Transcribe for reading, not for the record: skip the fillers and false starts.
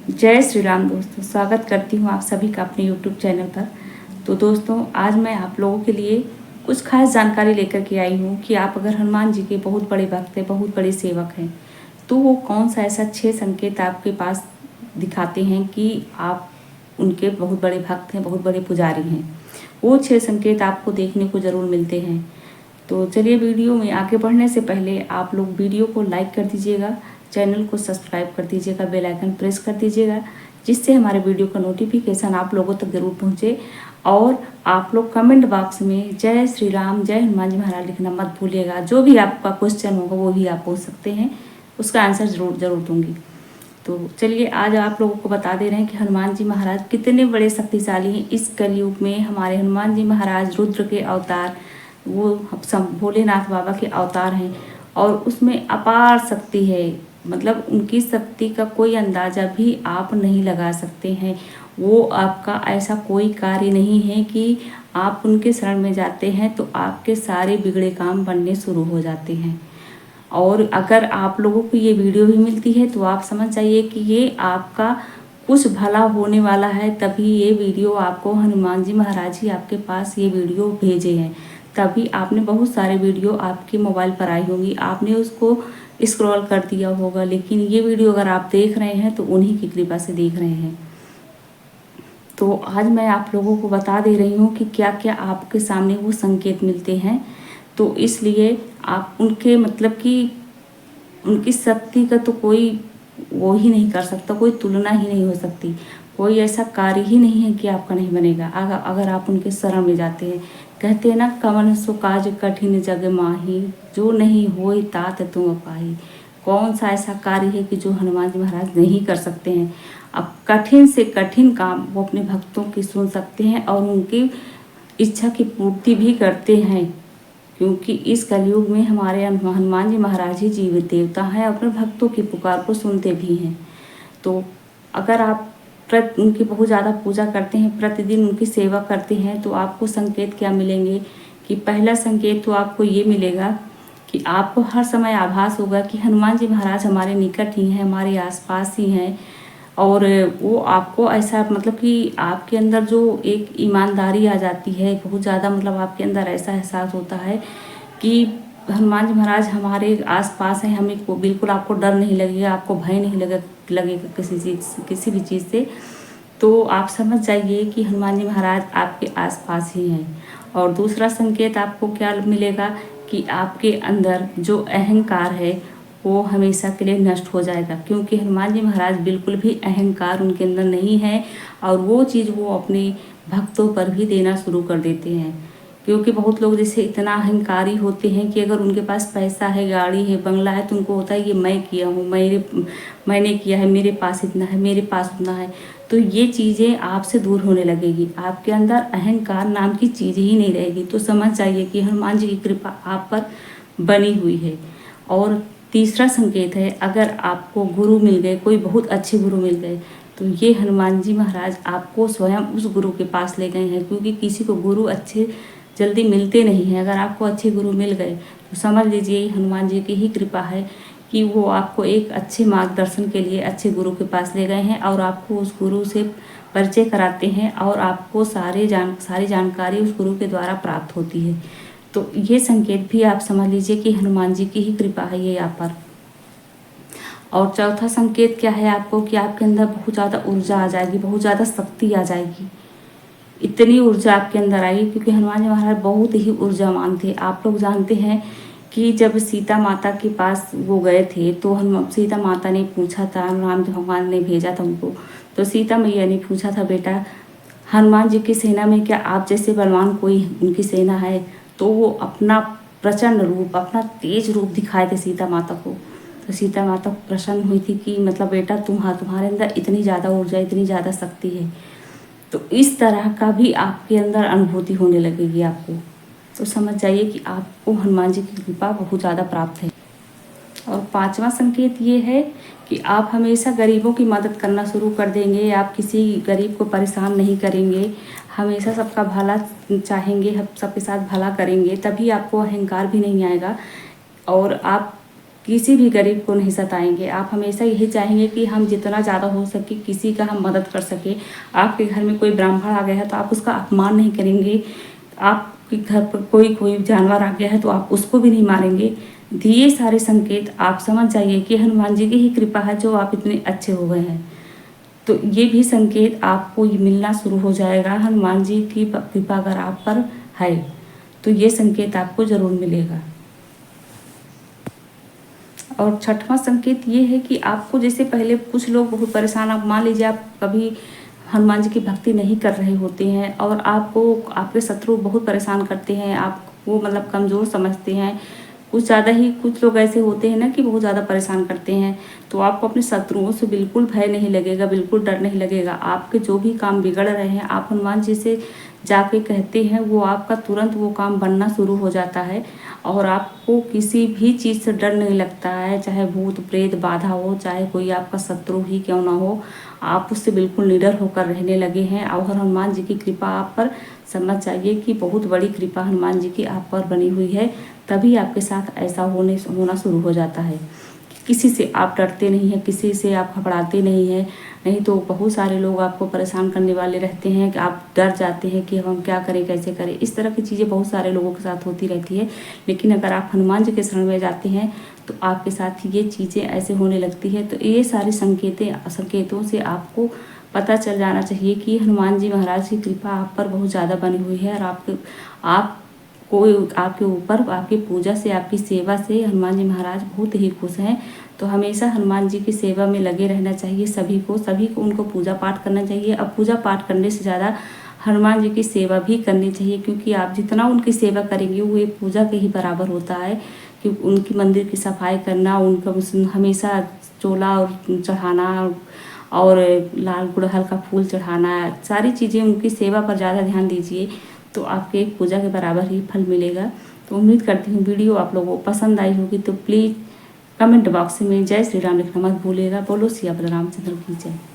जय श्री राम दोस्तों, स्वागत करती हूँ आप सभी का अपने YouTube चैनल पर। तो दोस्तों, आज मैं आप लोगों के लिए कुछ खास जानकारी लेकर के आई हूँ कि आप अगर हनुमान जी के बहुत बड़े भक्त हैं, बहुत बड़े सेवक हैं, तो वो कौन सा ऐसा 6 संकेत आपके पास दिखाते हैं कि आप उनके बहुत बड़े भक्त हैं, बहुत बड़े पुजारी हैं। वो 6 संकेत आपको देखने को ज़रूर मिलते हैं। तो चलिए, वीडियो में आगे बढ़ने से पहले आप लोग वीडियो को लाइक कर दीजिएगा, चैनल को सब्सक्राइब कर दीजिएगा, बेल आइकन प्रेस कर दीजिएगा, जिससे हमारे वीडियो का नोटिफिकेशन आप लोगों तक जरूर पहुंचे। और आप लोग कमेंट बॉक्स में जय श्री राम, जय हनुमान जी महाराज लिखना मत भूलिएगा। जो भी आपका क्वेश्चन होगा वो भी आप पूछ सकते हैं, उसका आंसर जरूर दूंगी। तो चलिए, आज आप लोगों को बता दे रहे हैं कि हनुमान जी महाराज कितने बड़े शक्तिशाली हैं। इस कलयुग में हमारे हनुमान जी महाराज रुद्र के अवतार, वो भोलेनाथ बाबा के अवतार हैं और उसमें अपार शक्ति है। मतलब उनकी शक्ति का कोई अंदाज़ा भी आप नहीं लगा सकते हैं। वो आपका ऐसा कोई कार्य नहीं है कि आप उनके शरण में जाते हैं तो आपके सारे बिगड़े काम बनने शुरू हो जाते हैं। और अगर आप लोगों को ये वीडियो भी मिलती है तो आप समझ जाइए कि ये आपका कुछ भला होने वाला है, तभी ये वीडियो आपको हनुमान जी महाराज ही आपके पास ये वीडियो भेजे हैं। तभी आपने बहुत सारे वीडियो आपके मोबाइल पर आई होंगी, आपने उसको स्क्रॉल कर दिया होगा, लेकिन ये वीडियो अगर आप देख रहे हैं तो उन्हीं की कृपा से देख रहे हैं। तो आज मैं आप लोगों को बता दे रही हूँ कि क्या क्या आपके सामने वो संकेत मिलते हैं। तो इसलिए आप उनके मतलब कि उनकी शक्ति का तो कोई वो ही नहीं कर सकता, कोई तुलना ही नहीं हो सकती। कोई ऐसा कार्य ही नहीं है कि आपका नहीं बनेगा अगर आप उनके शरण में जाते हैं। कहते हैं ना, कवन सो काज कठिन जग माही, जो नहीं होई तात तुम पाही। कौन सा ऐसा कार्य है कि जो हनुमान जी महाराज नहीं कर सकते हैं। अब कठिन से कठिन काम वो अपने भक्तों की सुन सकते हैं और उनकी इच्छा की पूर्ति भी करते हैं, क्योंकि इस कलयुग में हमारे हनुमान जी महाराज ही जीवित देवता हैं, अपने भक्तों की पुकार को सुनते भी हैं। तो अगर आप उनकी बहुत ज़्यादा पूजा करते हैं, प्रतिदिन उनकी सेवा करते हैं, तो आपको संकेत क्या मिलेंगे कि पहला संकेत तो आपको ये मिलेगा कि आपको हर समय आभास होगा कि हनुमान जी महाराज हमारे निकट ही हैं, हमारे आसपास ही हैं। और वो आपको ऐसा मतलब कि आपके अंदर जो एक ईमानदारी आ जाती है बहुत ज़्यादा, मतलब आपके अंदर ऐसा एहसास होता है कि हनुमान जी महाराज हमारे आसपास हैं, हमें को बिल्कुल आपको डर नहीं लगेगा, आपको भय नहीं लगेगा किसी भी चीज़ से। तो आप समझ जाइए कि हनुमान जी महाराज आपके आसपास ही हैं। और दूसरा संकेत आपको क्या मिलेगा कि आपके अंदर जो अहंकार है वो हमेशा के लिए नष्ट हो जाएगा, क्योंकि हनुमान जी महाराज बिल्कुल भी अहंकार उनके अंदर नहीं है और वो चीज़ वो अपने भक्तों पर भी देना शुरू कर देते हैं। क्योंकि बहुत लोग जैसे इतना अहंकारी होते हैं कि अगर उनके पास पैसा है, गाड़ी है, बंगला है, तो उनको होता है ये मैं किया हूँ, मैंने किया है, मेरे पास इतना है, मेरे पास उतना है। तो ये चीज़ें आपसे दूर होने लगेगी, आपके अंदर अहंकार नाम की चीज़ ही नहीं रहेगी। तो समझ जाइए कि हनुमान जी की कृपा आप पर बनी हुई है। और तीसरा संकेत है, अगर आपको गुरु मिल गए, कोई बहुत अच्छे गुरु मिल गए, तो ये हनुमान जी महाराज आपको स्वयं उस गुरु के पास ले गए हैं, क्योंकि किसी को गुरु अच्छे जल्दी मिलते नहीं हैं। अगर आपको अच्छे गुरु मिल गए तो समझ लीजिए हनुमान जी की ही कृपा है कि वो आपको एक अच्छे मार्गदर्शन के लिए अच्छे गुरु के पास ले गए हैं और आपको उस गुरु से परिचय कराते हैं और आपको सारी जानकारी उस गुरु के द्वारा प्राप्त होती है। तो ये संकेत भी आप समझ लीजिए कि हनुमान जी की ही कृपा है ये यहाँ पर। और चौथा संकेत क्या है आपको कि आपके अंदर बहुत ज़्यादा ऊर्जा आ जाएगी, बहुत ज़्यादा शक्ति आ जाएगी। इतनी ऊर्जा आपके अंदर आई, क्योंकि हनुमान जी महाराज बहुत ही ऊर्जावान थे। आप लोग जानते हैं कि जब सीता माता के पास वो गए थे तो सीता माता ने पूछा था, राम भगवान ने भेजा था उनको, तो सीता मैया ने पूछा था, बेटा हनुमान जी की सेना में क्या आप जैसे बलवान कोई उनकी सेना है? तो वो अपना प्रचंड रूप, अपना तेज रूप दिखाए थे सीता माता को। तो सीता माता प्रसन्न हुई थी कि मतलब बेटा तुम्हारे अंदर इतनी ज़्यादा ऊर्जा, इतनी ज़्यादा शक्ति है। तो इस तरह का भी आपके अंदर अनुभूति होने लगेगी आपको। तो समझ जाइए कि आपको हनुमान जी की कृपा बहुत ज़्यादा प्राप्त है। और पांचवा संकेत ये है कि आप हमेशा गरीबों की मदद करना शुरू कर देंगे, आप किसी गरीब को परेशान नहीं करेंगे, हमेशा सबका भला चाहेंगे, सबके साथ भला करेंगे, तभी आपको अहंकार भी नहीं आएगा। और आप किसी भी गरीब को नहीं सताएंगे। आप हमेशा यही चाहेंगे कि हम जितना ज़्यादा हो सके किसी का हम मदद कर सके। आपके घर में कोई ब्राह्मण आ गया है तो आप उसका अपमान नहीं करेंगे। आपके घर पर कोई जानवर आ गया है तो आप उसको भी नहीं मारेंगे। ये सारे संकेत आप समझ जाइए कि हनुमान जी की ही कृपा है जो आप इतने अच्छे हो गए हैं। तो ये भी संकेत आपको मिलना शुरू हो जाएगा। हनुमान जी की कृपा अगर आप पर है तो ये संकेत आपको ज़रूर मिलेगा। और छठवां संकेत ये है कि आपको जैसे पहले कुछ लोग बहुत परेशान, आप मान लीजिए आप कभी हनुमान जी की भक्ति नहीं कर रहे होते हैं और आपको आपके शत्रु बहुत परेशान करते हैं, आपको मतलब कमज़ोर समझते हैं, कुछ ज़्यादा ही कुछ लोग ऐसे होते हैं ना कि बहुत ज़्यादा परेशान करते हैं। तो आपको अपने शत्रुओं से बिल्कुल भय नहीं लगेगा, बिल्कुल डर नहीं लगेगा। आपके जो भी काम बिगड़ रहे हैं आप हनुमान जी से जाके कहते हैं, वो आपका तुरंत वो काम बनना शुरू हो जाता है और आपको किसी भी चीज़ से डर नहीं लगता है। चाहे भूत प्रेत बाधा हो, चाहे कोई आपका शत्रु ही क्यों ना हो, आप उससे बिल्कुल निडर होकर रहने लगे हैं। और हनुमान जी की कृपा आप पर समझ जाइए कि बहुत बड़ी कृपा हनुमान जी की आप पर बनी हुई है। तभी आपके साथ ऐसा होना शुरू हो जाता है। किसी से आप डरते नहीं हैं, किसी से आप घबराते नहीं हैं। नहीं तो बहुत सारे लोग आपको परेशान करने वाले रहते हैं कि आप डर जाते हैं कि हम क्या करें, कैसे करें। इस तरह की चीज़ें बहुत सारे लोगों के साथ होती रहती है। लेकिन अगर आप हनुमान जी के शरण में जाते हैं तो आपके साथ ये चीज़ें ऐसे होने लगती है। तो ये सारे संकेतों से आपको पता चल जाना चाहिए कि हनुमान जी महाराज की कृपा आप पर बहुत ज़्यादा बनी हुई है और आपके ऊपर आपकी पूजा से, आपकी सेवा से हनुमान जी महाराज बहुत ही खुश हैं। तो हमेशा हनुमान जी की सेवा में लगे रहना चाहिए सभी को उनको पूजा पाठ करना चाहिए। अब पूजा पाठ करने से ज़्यादा हनुमान जी की सेवा भी करनी चाहिए, क्योंकि आप जितना उनकी सेवा करेंगे वो एक पूजा के ही बराबर होता है। कि उनकी मंदिर की सफाई करना, उनका हमेशा चोला और चढ़ाना और लाल गुड़हल का फूल चढ़ाना, सारी चीज़ें उनकी सेवा पर ज़्यादा ध्यान दीजिए तो आपके एक पूजा के बराबर ही फल मिलेगा। तो उम्मीद करती हूँ वीडियो आप लोगों को पसंद आई होगी। तो प्लीज़ कमेंट बॉक्स में जय श्री राम लिखना मत भूलिएगा। बोलो सिया रामचंद्र की जय।